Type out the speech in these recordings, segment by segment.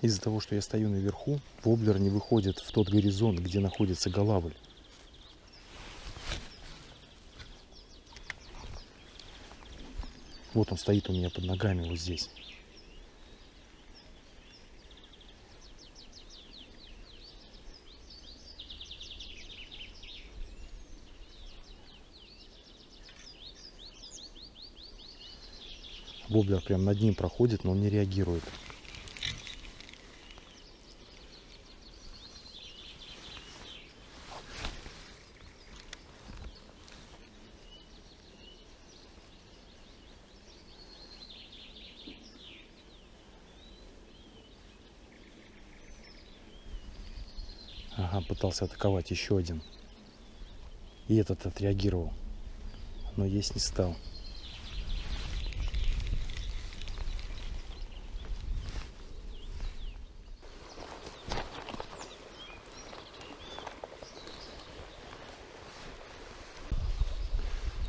Из-за того, что я стою наверху, воблер не выходит в тот горизонт, где находится голавль. Вот он стоит у меня под ногами вот здесь. Воблер прям над ним проходит, но он не реагирует. Ага, пытался атаковать еще один. И этот отреагировал, но есть не стал.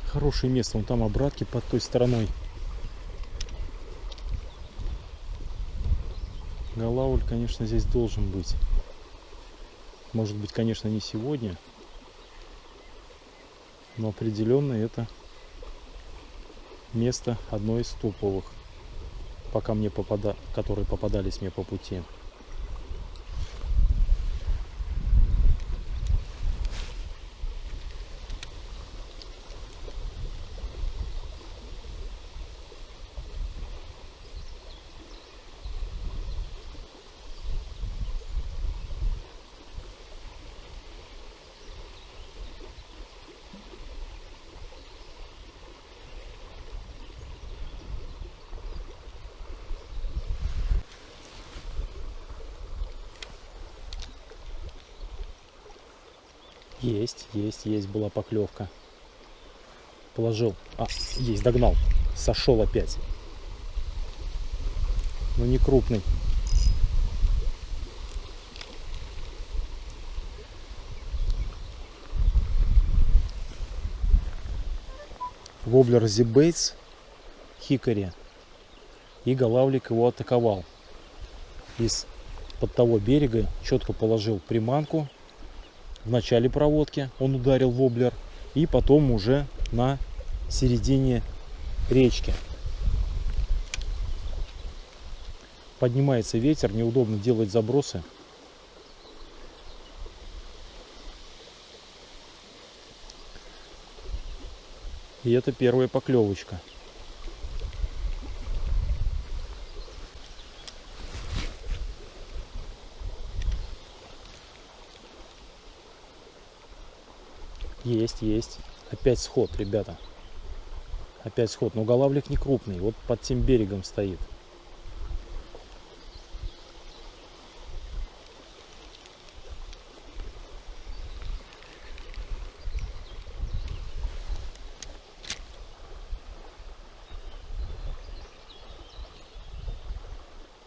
Хорошее место, вон там обратки под той стороной. Голавль, конечно, здесь должен быть. Может быть, конечно, не сегодня, но определенно это место одно из топовых, которые попадались мне по пути. Есть, была поклевка. Положил. Есть, догнал. Сошел опять. Но не крупный. Воблер Зибейтс, хикари. И голавлик его атаковал. Из-под того берега четко положил приманку. В начале проводки он ударил воблер. И потом уже на середине речки. Поднимается ветер, неудобно делать забросы. И это первая поклевочка. Есть. Опять сход, ребята. Опять сход. Но голавлик не крупный. Вот под тем берегом стоит.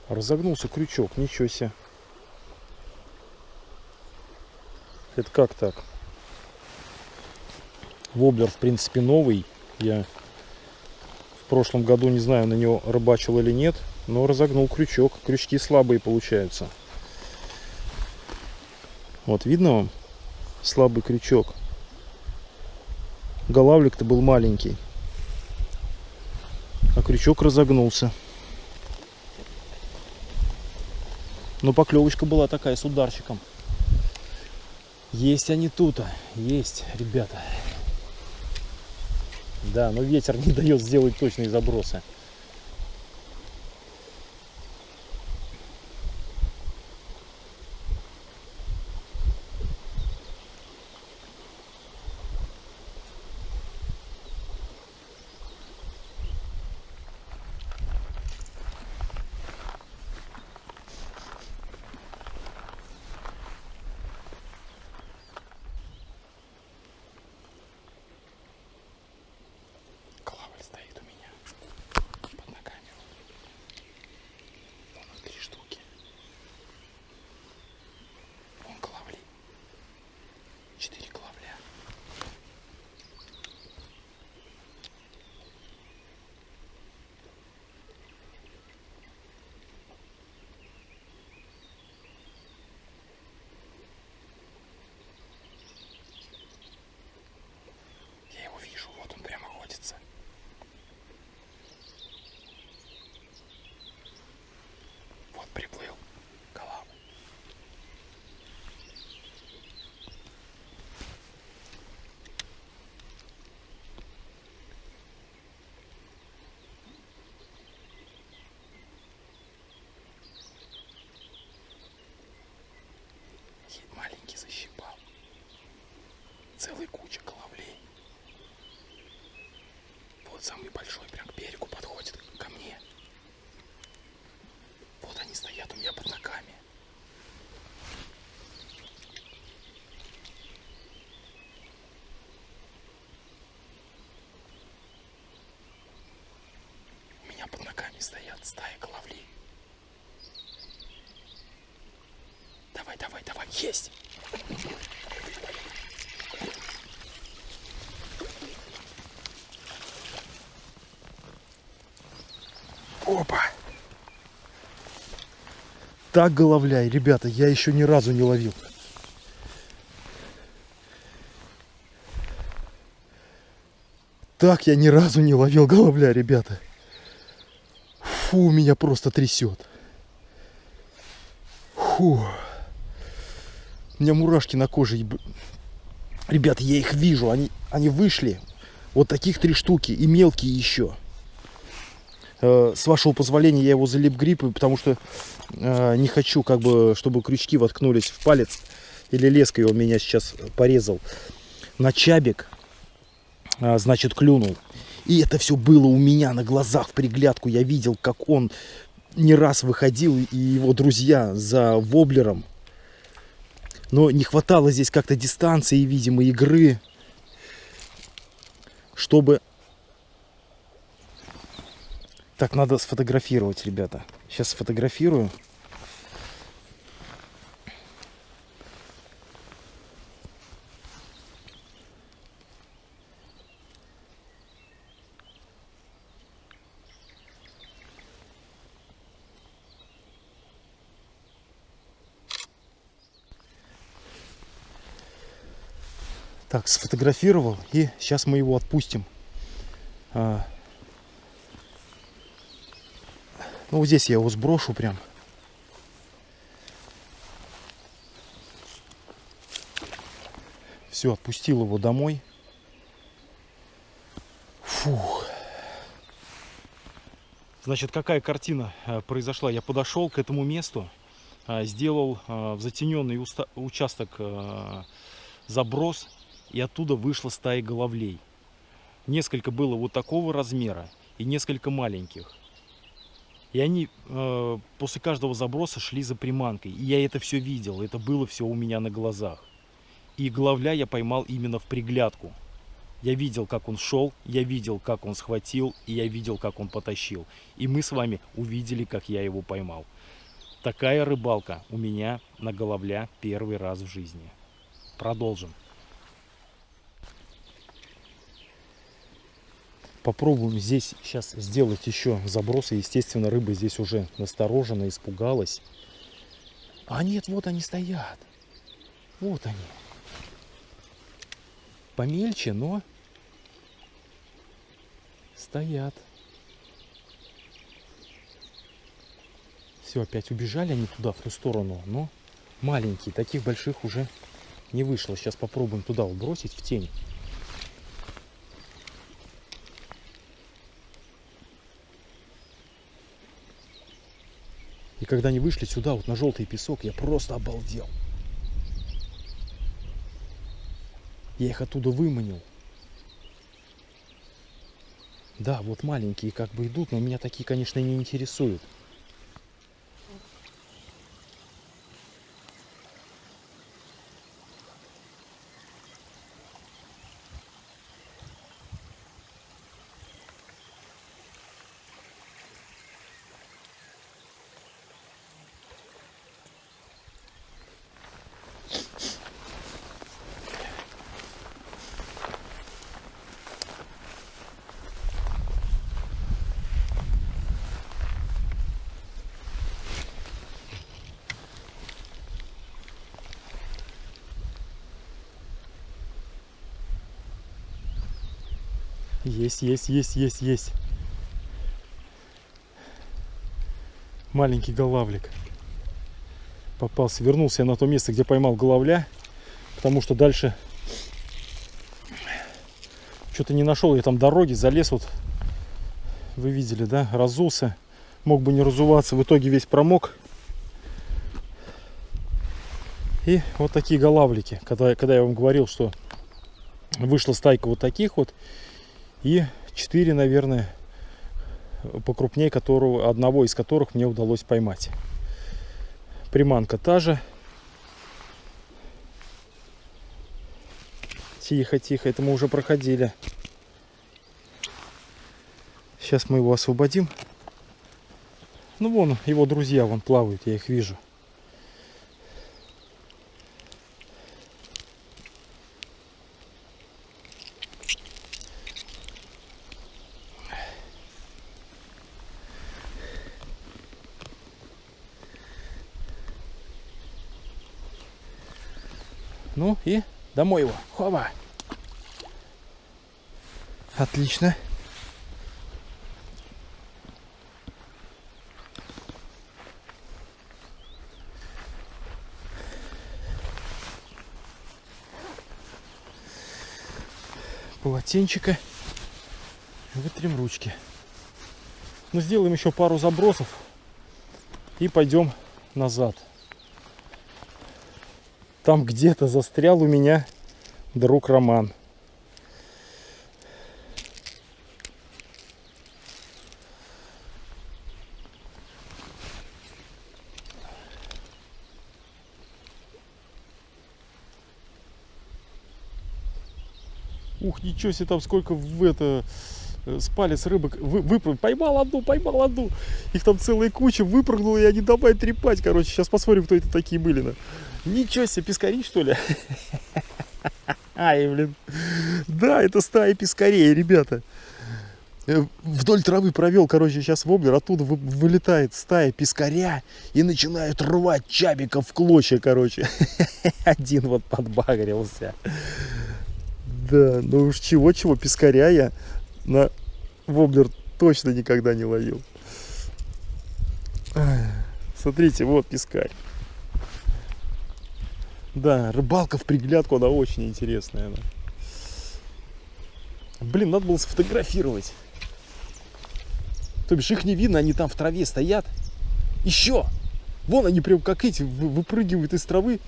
Разогнулся крючок. Ничего себе. Это как так? Воблер, в принципе, новый. Я в прошлом году, не знаю, на него рыбачил или нет, но разогнул крючок. Крючки слабые получаются. Вот, видно вам? Слабый крючок. Голавлик-то был маленький. А крючок разогнулся. Но поклевочка была такая с ударчиком. Есть они тут. Есть, ребята. Да, но ветер не дает сделать точные забросы. Голавль стоит у меня. они стоят, стая головлей. Давай, давай, давай, есть! Опа! Так головляй, ребята, я еще ни разу не ловил. Так я ни разу не ловил головля, ребята. Фу, меня просто трясет. Фу. У меня мурашки на коже. Ребята, я их вижу. Они вышли. Вот таких 3 штуки. И мелкие еще. С вашего позволения я его залип гриппой, потому что не хочу, как бы, чтобы крючки воткнулись в палец. Или леской он меня сейчас порезал. На чабик, значит, клюнул. И это все было у меня на глазах в приглядку. Я видел, как он не раз выходил, и его друзья за воблером. Но не хватало здесь как-то дистанции, видимо, игры, чтобы... Так, надо сфотографировать, ребята. Сейчас сфотографирую. Так, сфотографировал, и сейчас мы его отпустим. Ну, вот здесь я его сброшу прям. Все, отпустил его домой. Фух. Значит, какая картина произошла? Я подошел к этому месту, сделал в затененный участок заброс, и оттуда вышла стая головлей. Несколько было вот такого размера и несколько маленьких. И они после каждого заброса шли за приманкой. И я это все видел, это было все у меня на глазах. И головля я поймал именно в приглядку. Я видел, как он шел, я видел, как он схватил, и я видел, как он потащил. И мы с вами увидели, как я его поймал. Такая рыбалка у меня на головля первый раз в жизни. Продолжим. Попробуем здесь сейчас сделать еще забросы. Естественно, рыба здесь уже насторожена, испугалась. А нет, вот они стоят. Вот они. Помельче, но стоят. Все, опять убежали они туда, в ту сторону. Но маленькие, таких больших уже не вышло. Сейчас попробуем туда бросить, в тень. И когда они вышли сюда, вот на желтый песок, я просто обалдел. Я их оттуда выманил. Да, вот маленькие как бы идут, но меня такие, конечно, не интересуют. Есть. Маленький голавлик. Попался. Вернулся я на то место, где поймал головля. Потому что дальше что-то не нашел. Я там дороги, залез вот. Вы видели, да? Разулся. Мог бы не разуваться. В итоге весь промок. И вот такие голавлики. Когда я вам говорил, что вышла стайка вот таких вот. И 4, наверное, покрупнее, одного из которых мне удалось поймать. Приманка та же. Тихо, это мы уже проходили. Сейчас мы его освободим. Ну вон его друзья вон плавают, я их вижу. Ну и домой его. Хоба. Отлично. Полотенчика. Вытрем ручки. Ну, сделаем еще пару забросов и пойдем назад. Там где-то застрял у меня друг Роман. Ух, ничего себе, там сколько в это с палец рыбок поймал одну. Их там целая куча, выпрыгнула, и они давай трепать. Короче, сейчас посмотрим, кто это такие были. -то. Ничего себе, пескари, что ли? Ай, блин. Да, это стая пескарей, ребята. Вдоль травы провел, короче, сейчас воблер, оттуда вылетает стая пескаря и начинают рвать чабиков в клочья, короче. Один вот подбагрился. Да, ну уж чего-чего, пескаря я на воблер точно никогда не ловил. Смотрите, вот пескарь. Да, рыбалка в приглядку, она очень интересная. Она. Блин, надо было сфотографировать. То бишь их не видно, они там в траве стоят. Еще! Вон они прям как эти выпрыгивают из травы.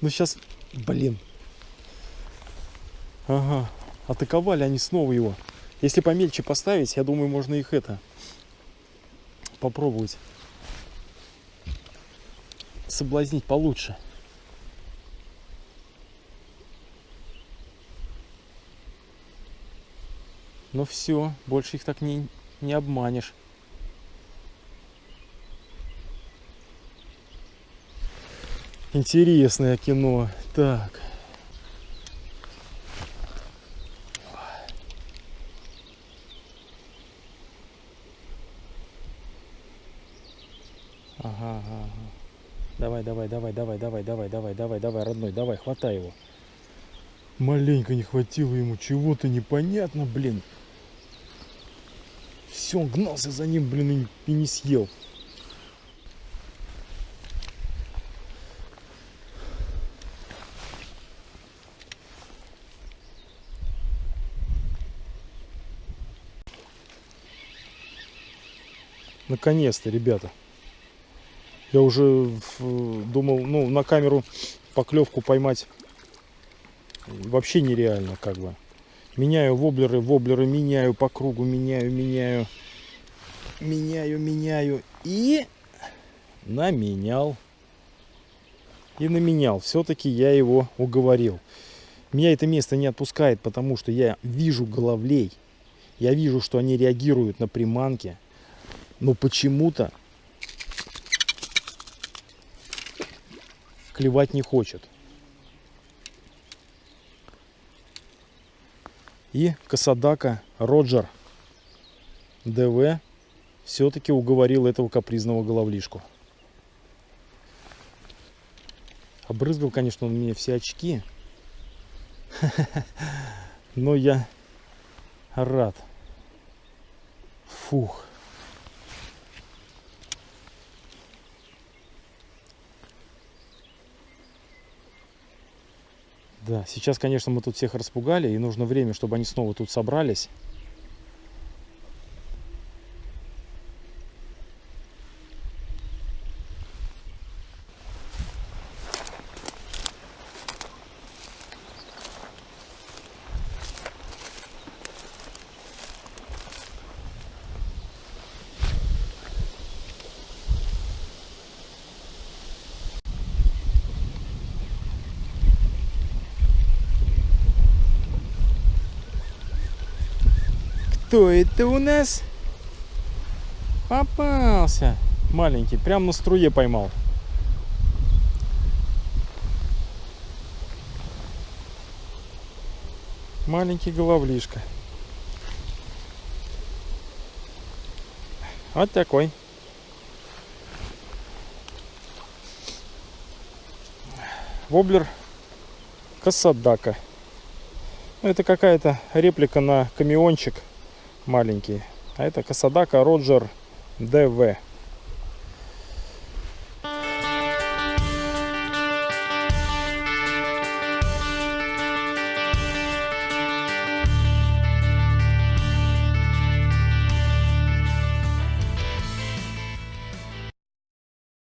Ну сейчас, блин. Ага, атаковали они снова его. Если помельче поставить, я думаю, можно их попробовать соблазнить получше. Ну все, больше их так не обманешь. Интересное кино. Так. Ага. Давай, родной, давай, хватай его. Маленько не хватило ему, чего-то непонятно, блин. Все, он гнался за ним, блин, и не съел. Наконец-то, ребята. Я уже думал, ну, на камеру поклевку поймать вообще нереально, как бы. Меняю воблеры меняю по кругу, меняю. И наменял. Все-таки я его уговорил. Меня это место не отпускает, потому что я вижу головлей. Я вижу, что они реагируют на приманки. Но почему-то клевать не хочет. И Касадака Роджер ДВ все-таки уговорил этого капризного головлишку. Обрызгал, конечно, он мне все очки. Но я рад. Фух. Да, сейчас, конечно, мы тут всех распугали, и нужно время, чтобы они снова тут собрались. Кто это у нас? Попался. Маленький, прям на струе поймал. Маленький головлишка. Вот такой. Воблер Касадака. Это какая-то реплика на камеончик маленький. А это Касадака Роджер ДВ.